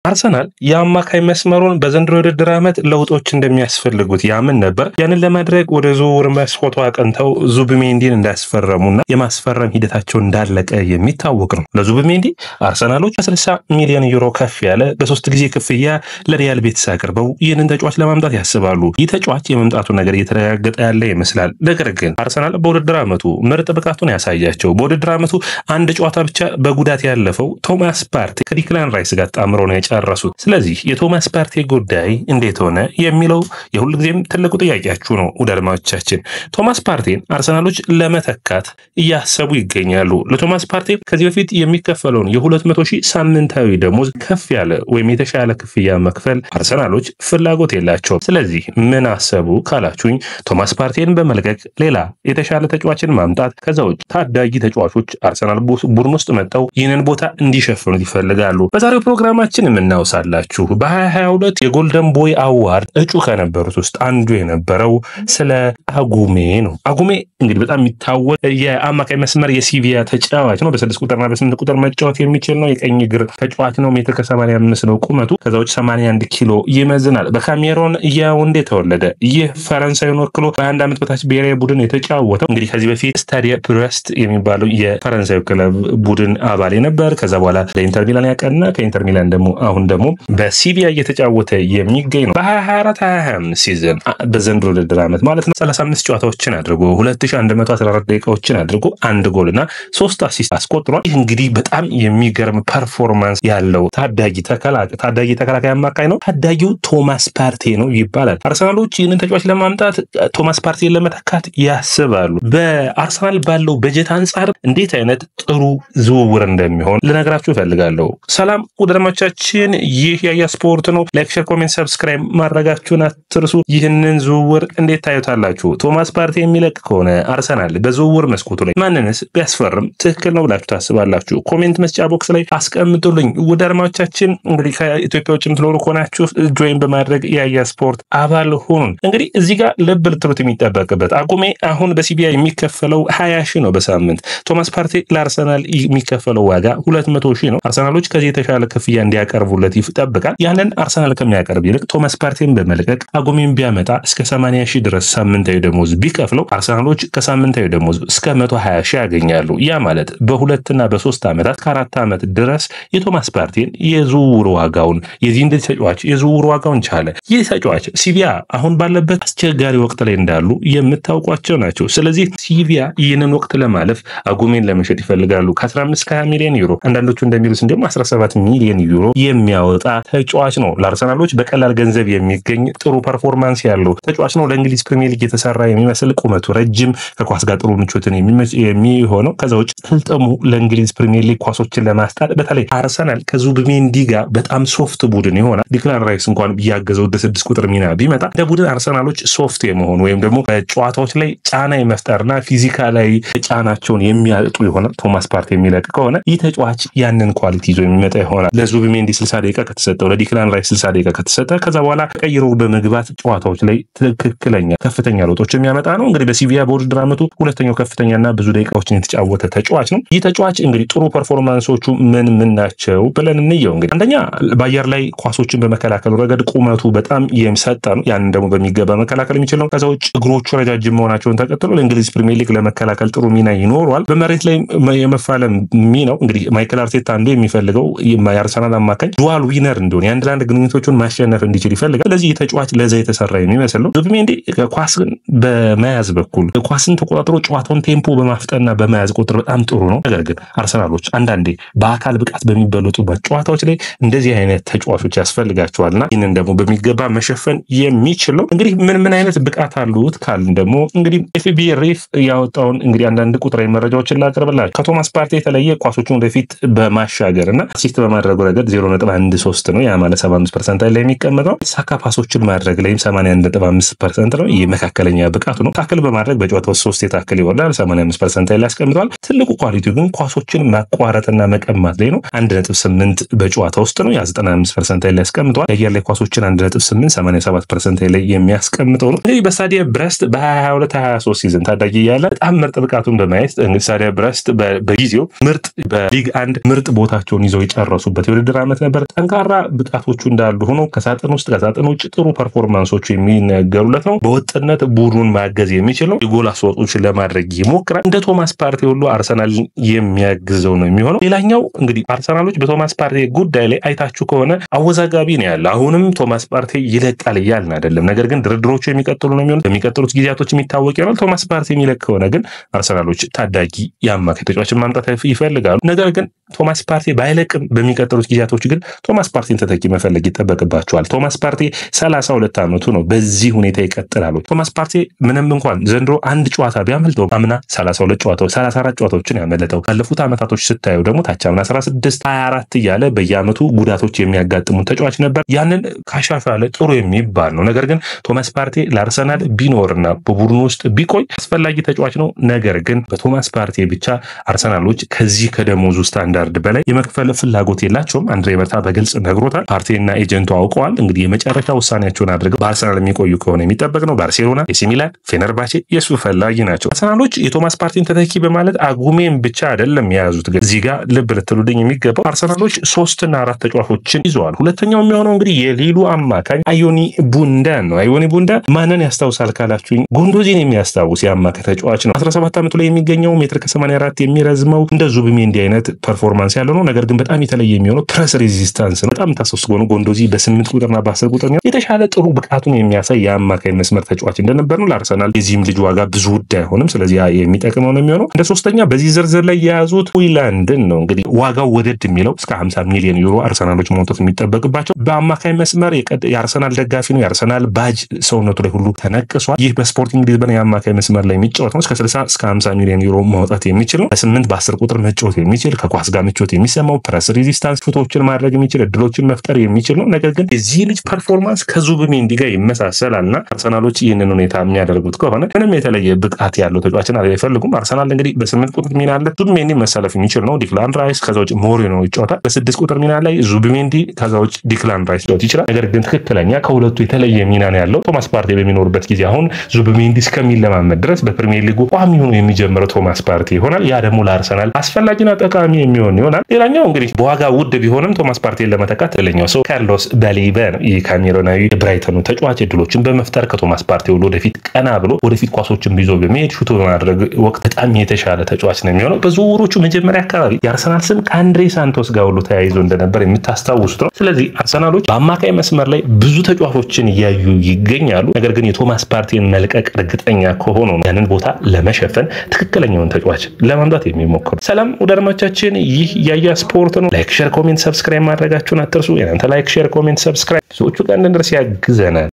አርሰናል የአማካይ መስመሩን በዘንድሮ ውድድር ዓመት ለውጦች እንደሚያስፈልጉት ያምን ነበር። ያንን ለማድረግ ወደ ዝውውር መስኮቱ አቅንተው ዙቢሜንዲን እንዳስፈረሙና የማስፈረም ሂደታቸው እንዳለቀ የሚታወቅ ነው። ለዙቢሜንዲ አርሰናሎች 60 ሚሊዮን ዩሮ ከፍ ያለ በ3 ጊዜ ክፍያ ለሪያል ቤቲስ አቅርበው ይህንን ተጫዋች ለማምጣት ያስባሉ። ይህ ተጫዋች የመምጣቱ ነገር እየተረጋገጠ ያለ ይመስላል። ነገር ግን አርሰናል በውድድር ዓመቱ ምርጥ ብቃቱን ያሳያቸው በውድድር ዓመቱ አንድ ጨዋታ ብቻ በጉዳት ያለፈው ቶማስ ፓርቴ ከዲክላን ራይስ ጋር ጣምሮ ነው ጨረሱት። ስለዚህ የቶማስ ፓርቴ ጉዳይ እንዴት ሆነ የሚለው የሁልጊዜም ትልቁ ጥያቄያችሁ ነው። ወዳድማዎቻችን ቶማስ ፓርቴን አርሰናሎች ለመተካት እያሰቡ ይገኛሉ። ለቶማስ ፓርቴ ከዚህ በፊት የሚከፈለውን የ200,000 ሳምንታዊ ደሞዝ ከፍ ያለ ወይም የተሻለ ክፍያ መክፈል አርሰናሎች ፍላጎት የላቸውም። ስለዚህ ምን አሰቡ ካላችሁኝ ቶማስ ፓርቴን በመልቀቅ ሌላ የተሻለ ተጫዋችን ማምጣት፣ ከዛ ውጭ ታዳጊ ተጫዋቾች አርሰናል ቡድን ውስጥ መጥተው ይህንን ቦታ እንዲሸፍኑ ይፈልጋሉ። በዛሬው ፕሮግራማችን እናውሳላችሁ በ2022 የጎልደን ቦይ አዋርድ እጩ ከነበሩት ውስጥ አንዱ የነበረው ስለ አጉሜ ነው። አጉሜ እንግዲህ በጣም የሚታወቅ የአማካይ መስመር የሲቪያ ተጫዋች ነው። በ6 ቁጥርና በ8 ቁጥር መጫወት የሚችል ነው። የቀኝ እግር ተጫዋች ነው። ሜትር ከ85 ነው ቁመቱ። ከዛዎች 81 ኪሎ ይመዝናል። በካሜሮን ያውንዴ ተወለደ። ይህ ፈረንሳይን ወክሎ በ21 ዓመት በታች ብሔራዊ ቡድን የተጫወተው እንግዲህ ከዚህ በፊት ስታዲያ ብረስት የሚባለው የፈረንሳይ ክለብ ቡድን አባል ነበር። ከዛ በኋላ ለኢንተር ሚላን ያቀና ከኢንተር ሚላን ደግሞ አሁን ደግሞ በሲቪያ እየተጫወተ የሚገኝ ነው። በ2024-25 ሲዝን በዘንድሮ ውድድር ዓመት ማለት ነው 35 ጨዋታዎችን አድርጎ 2114 ደቂቃዎችን አድርጎ 1 ጎልና 3 አሲስት አስቆጥሯል። ይህ እንግዲህ በጣም የሚገርም ፐርፎርማንስ ያለው ታዳጊ ተከላካይ አማካይ ነው። ታዳጊው ቶማስ ፓርቴ ነው ይባላል። አርሰናሎች ይህንን ተጫዋች ለማምጣት ቶማስ ፓርቴን ለመተካት ያስባሉ። በአርሰናል ባለው በጀት አንጻር እንዴት አይነት ጥሩ ዝውውር እንደሚሆን ልነግራችሁ እፈልጋለሁ። ሰላም ወዳጆቻችን፣ ይህ ያያ ስፖርት ነው። ላይክ፣ ሼር፣ ኮሜንት፣ ሰብስክራይብ ማድረጋችሁን አትርሱ። ይህንን ዝውውር እንዴት ታዩታላችሁ? ቶማስ ፓርቴ የሚለቅ ከሆነ አርሰናል በዝውውር መስኮቱ ላይ ማንንስ ቢያስፈርም ትክክል ነው ብላችሁ ታስባላችሁ? ኮሜንት መስጫ ቦክስ ላይ አስቀምጡልኝ። ወዳጆቻችን እንግዲህ ከኢትዮጵያ ውጭ የምትኖሩ ከሆናችሁ ጆይን በማድረግ ያያ ስፖርት አባል ሁኑን። እንግዲህ እዚህ ጋር ልብ ልትሉት የሚጠበቅበት አጉሜ አሁን በሲቢያ የሚከፈለው 20,000 ነው በሳምንት። ቶማስ ፓርቴ ለአርሰናል የሚከፈለው ዋጋ 200,000 ነው። አርሰናሎች ከዚህ የተሻለ ክፍያ እንዲያቀርቡለት ይጠብቃል። ያንን አርሰናል ከሚያቀርብ ይልቅ ቶማስ ፓርቴን በመልቀቅ አጉሜን ቢያመጣ እስከ 80,000 ድረስ ሳምንታዊ ደሞዝ ቢከፍለው አርሰናሎች ከሳምንታዊ ደሞዝ እስከ 120,000 ያገኛሉ። ያ ማለት በ2 እና በ3 ዓመታት ከ4 ዓመት ድረስ የቶማስ ፓርቴን የዝውውር ዋጋውን የዚህን ተጫዋች የዝውውር ዋጋውን ቻለ። ይህ ተጫዋች ሲቪያ አሁን ባለበት አስቸጋሪ ወቅት ላይ እንዳሉ የምታውቋቸው ናቸው። ስለዚህ ሲቪያ ይህንን ወቅት ለማለፍ አጉሜን ለመሸጥ ይፈልጋሉ። ከ15-20 ሚሊዮን ዩሮ አንዳንዶቹ እንደሚሉት እንደውም 17 ሚሊዮን ዩሮ የሚያወጣ ተጫዋች ነው። ለአርሰናሎች በቀላል ገንዘብ የሚገኝ ጥሩ ፐርፎርማንስ ያለው ተጫዋች ነው። ለእንግሊዝ ፕሪሚየር ሊግ የተሰራ የሚመስል ቁመቱ ረጅም ከኳስ ጋር ጥሩ ምቾትን የሚሆነው ከዛ ውጭ ጥልጥሙ ለእንግሊዝ ፕሪሚየር ሊግ ኳሶችን ለማስጣል በተለይ አርሰናል ከዙቢሜንዲ ጋር በጣም ሶፍት ቡድን ይሆናል። ዲክላን ራይስ እንኳን ቢያገዘው ወደ 6 ቁጥር ሚና ቢመጣ እንደ ቡድን አርሰናሎች ሶፍት የመሆን ወይም ደግሞ በጨዋታዎች ላይ ጫና የመፍጠርና ፊዚካላዊ ጫናቸውን የሚያጡ ይሆናል። ቶማስ ፓርቴ የሚለቅ ከሆነ ይህ ተጫዋች ያንን ኳሊቲ ይዞ የሚመጣ ይሆናል። ለዙቢሜንዲ 60 ደቂቃ ከተሰጠው ለዲክላን ራይስ 60 ደቂቃ ከተሰጠ ከዛ በኋላ ቀይሮ በመግባት ጨዋታዎች ላይ ትክክለኛ ከፍተኛ ለውጦች የሚያመጣ ነው። እንግዲህ በሲቪያ በውድድር ዓመቱ ሁለተኛው ከፍተኛና ብዙ ደቂቃዎችን የተጫወተ ተጫዋች ነው። ይህ ተጫዋች እንግዲህ ጥሩ ፐርፎርማንሶቹ ምን ናቸው ብለን እንየው። እንግዲህ አንደኛ በአየር ላይ ኳሶችን በመከላከሉ ረገድ ቁመቱ በጣም የሚሰጣ ነው። ያንን ደግሞ በሚገባ መከላከል የሚችል ነው። ከዛ ውጭ እግሮቹ ረጃጅም መሆናቸውን ተከትሎ ለእንግሊዝ ፕሪሚየር ሊግ ለመከላከል ጥሩ ሚና ይኖረዋል። በመሬት ላይ የመፋለም ሚናው እንግዲህ ማይክል አርቴታ አንዱ የሚፈልገው የአርሰናል አማካኝ ዱዋል ዊነር እንደሆነ የአንድ ለአንድ ግንኙነቶቹን ማሸነፍ እንዲችል ይፈልጋል። ስለዚህ ተጫዋች ለዛ የተሰራ የሚመስል ነው። ዙቢሜንዲ ኳስን በመያዝ በኩል ኳስን ተቆጣጥሮ ጨዋታውን ቴምፖ በማፍጠንና በመያዝ ቁጥር በጣም ጥሩ ነው። ነገር ግን አርሰናሎች አንዳንዴ በአካል ብቃት በሚበለጡበት ጨዋታዎች ላይ እንደዚህ አይነት ተጫዋቾች ያስፈልጋቸዋልና ይህንን ደግሞ በሚገባ መሸፈን የሚችለው እንግዲህ ምን አይነት ብቃት አሉት ካልን ደግሞ እንግዲህ ኤፍቢ ሪፍ ያወጣውን እንግዲህ አንዳንድ ቁጥራዊ መረጃዎችን ላቀርብላችሁ። ከቶማስ ፓርቴ የተለየ ኳሶቹን ወደፊት በማሻገርና አሲስት በማድረጉ ረገድ 0.13 ነው። ያ ማለት 75% ላይ የሚቀመጠው ሳካ ፓሶችን ማድረግ ላይም 81.5% ነው። ይህ መካከለኛ ብቃቱ ነው። ታክል በማድረግ በጨዋታው 3 የታክል ይወርዳል 85% ላይ ያስቀምጣል። ትልቁ ኳሊቲው ግን ኳሶችን ማቋረጥና መቀማት ላይ ነው። 1.8 በጨዋታ ውስጥ ነው። ያ 95% ላይ ያስቀምጣል። የአየር ላይ ኳሶችን 1.8 87% ላይ የሚያስቀምጠው ነው። እንግዲህ በስታዲያ ብረስት በ22-23 ሲዝን ታዳጊ ያለ በጣም ምርጥ ብቃቱን በማየት እንግዲህ ስታዲያ ብረስት በጊዜው ምርጥ በሊግ 1 ምርጥ ቦታቸውን ይዘው የጨረሱበት የውድድር ዓመት ነበር። ጠንካራ ብቃቶቹ እንዳሉ ሆኖ ከሳጥን ውስጥ ከሳጥን ውጭ ጥሩ ፐርፎርማንሶቹ የሚነገሩለት ነው። በወጥነት ቡድኑን ማገዝ የሚችል ነው። የጎል አስተዋጽኦችን ለማድረግ ይሞክራል። እንደ ቶማስ ፓርቴ ሁሉ አርሰናል የሚያግዘው ነው የሚሆነው። ሌላኛው እንግዲህ አርሰናሎች በቶማስ ፓርቴ ጉዳይ ላይ አይታችሁ ከሆነ አወዛጋቢ ነው ያለ። አሁንም ቶማስ ፓርቴ ይለቃል እያልን አይደለም፣ ነገር ግን ድርድሮቹ የሚቀጥሉ ነው የሚሆኑት። በሚቀጥሉት ጊዜያቶች የሚታወቅ ይሆናል። ቶማስ ፓርቴ የሚለቅ ከሆነ ግን አርሰናሎች ታዳጊ የአማካይ ተጫዋችን ማምጣት ይፈልጋሉ። ነገር ግን ቶማስ ፓርቴ ባይለቅም በሚቀጥሉት ጊዜያቶች ግን ቶማስ ፓርቴን ተተኪ መፈለግ ይጠበቅባቸዋል። ቶማስ ፓርቴ 32 ዓመቱ ነው። በዚህ ሁኔታ ይቀጥላሉ። ቶማስ ፓርቴ ምንም እንኳን ዘንድሮ አንድ ጨዋታ ቢያመልጠው አምና 32 ጨዋታዎች 34 ጨዋታዎችን ያመለጠው፣ ባለፉት ዓመታቶች ስታዩ ደግሞ ታቻምና 16 24 እያለ በየዓመቱ ጉዳቶች የሚያጋጥሙት ተጫዋች ነበር። ያንን ካሻሻለ ጥሩ የሚባል ነው። ነገር ግን ቶማስ ፓርቴ ለአርሰናል ቢኖርና በቡድኑ ውስጥ ቢቆይ አስፈላጊ ተጫዋች ነው። ነገር ግን በቶማስ ፓርቴ ብቻ አርሰናሎች ከዚህ ከደሞዙ ስታንዳርድ በላይ የመክፈል ፍላጎት የላቸውም። አንድሬ በርታ በግልጽ ነግሮታል። ፓርቴና ኤጀንቱ አውቀዋል። እንግዲህ የመጨረሻ ውሳኔያቸውን አድርገው በአርሰናል የሚቆዩ ከሆነ የሚጠበቅ ነው። ባርሴሎና፣ ኤሲ ሚላን፣ ፌነርባቼ የሱ ፈላጊ ናቸው። አርሰናሎች የቶማስ ፓርቴን ተተኪ በማለት አጉሜን ብቻ አይደለም የያዙት። ግን እዚህ ጋር ልብ ልትሉልኝ የሚገባው አርሰናሎች 3 እና 4 ተጫዋቾችን ይዘዋል። ሁለተኛው የሚሆነው እንግዲህ የሊሉ አማካኝ አዮኒ ቡንዳን ነው። አዮኒ ቡንዳ ማንን ያስታውሳል ካላችሁኝ ጉንዶዚን የሚያስታውስ የአማካይ ተጫዋች ነው። 17 ዓመቱ ላይ የሚገኘው ሜትር ከ84 የሚረዝመው እንደ ዙቢሜንዲ አይነት ፐርፎርማንስ ያለው ነው። ነገር ግን በጣም የተለየ የሚሆነው ፕረስ ሬዚስታንስ ነው። በጣም ታስወስጎኑ ጎንዶዚ በ8 ቁጥርና በ10 ቁጥር የተሻለ ጥሩ ብቃቱን የሚያሳይ የአማካይ መስመር ተጫዋች እንደነበር ነው። ለአርሰናል የዚህም ልጅ ዋጋ ብዙ ውድ አይሆንም። ስለዚህ የሚጠቅመው ነው የሚሆነው። እንደ ሶስተኛ በዚህ ዝርዝር ላይ የያዙት ሆይላንድን ነው። እንግዲህ ዋጋው ወደድ የሚለው እስከ 50 ሚሊዮን ዩሮ አርሰናሎች ማውጣት የሚጠበቅባቸው በአማካይ መስመር የአርሰናል ደጋፊ ነው። የአርሰናል ባጅ ሰውነቱ ላይ ሁሉ ተነቅሷል። ይህ በስፖርቲንግ ሊዝበን የአማካይ መስመር ላይ የሚጫወት ነው። እስከ 60 እስከ 50 ሚሊዮን ዩሮ ማውጣት የሚችል ነው። በ8 በ10 ቁጥር መጫወት የሚችል ከኳስ ጋር ምቾት የሚሰማው ፕረስ ሬዚስታንስ ሹቶችን ማድረግ የሚችል እድሎችን መፍጠር የሚችል ነው። ነገር ግን የዚህ ልጅ ፐርፎርማንስ ከዙቢሜንዲ ጋር ይመሳሰላልና አርሰናሎች ይህንን ሁኔታ የሚያደርጉት ከሆነ ምንም የተለየ ብቃት ያለው ተጫዋችን አይፈልጉም። አርሰናል እንግዲህ በ8 ቁጥር ሚና አለ ዙቢሜንዲ መሰለፍ የሚችል ነው። ዲክላን ራይስ ከዛ ውጭ ሞሪኖ ይጫወታል። በ6 ቁጥር ሚና ላይ ዙቢሜንዲ ከዛ ውጭ ዲክላን ራይስ ይጫወት ይችላል። ነገር ግን ትክክለኛ ከሁለቱ የተለየ ሚና ነው ያለው ቶማስ ፓርቴ በሚኖርበት ጊዜ። አሁን ዙቢሜንዲ እስከሚለማመድ ድረስ በፕሪሚየር ሊጉ ቋሚ ሆኖ የሚጀምረው ቶማስ ፓርቴ ይሆናል። ያ ደግሞ ለአርሰናል አስፈላጊና ጠቃሚ የሚሆን ይሆናል። ሌላኛው እንግዲህ በዋጋ ውድ ቢሆንም ቶማስ ፓርቴን ለመተካት ሌላኛው ሰው ካርሎስ ባሌባ ነው። የካሜሮናዊ የብራይተኑ ተጫዋች እድሎችን በመፍጠር ከቶማስ ፓርቴ ወደፊት ቀና ብሎ ወደፊት ኳሶችን ይዞ በመሄድ ሹት በማድረግ ወቅት በጣም የተሻለ ተጫዋች ነው የሚሆነው። በዝውውሮቹ መጀመሪያ አካባቢ የአርሰናል ስም ከአንድሬ ሳንቶስ ጋር ሁሉ ተያይዞ እንደነበር የምታስታውሱት ነው። ስለዚህ አርሰናሎች በአማካይ መስመር ላይ ብዙ ተጫዋቾችን እያዩ ይገኛሉ። ነገር ግን የቶማስ ፓርቴን መልቀቅ እርግጠኛ ከሆኑ ያንን ቦታ ለመሸፈን ትክክለኛውን ተጫዋች ለማምጣት የሚሞክሩ። ሰላም ወደ አድማጮቻችን፣ ይህ ያያ ስፖርት ነው። ላይክ፣ ሼር፣ ኮሜንት፣ ሰብስክራይብ ማድረጋችሁን አትርሱ። እናንተ ላይክ፣ ሼር፣ ኮሜንት፣ ሰብስክራይብ ሰዎቹ ጋር እንድንደርስ ያግዘናል።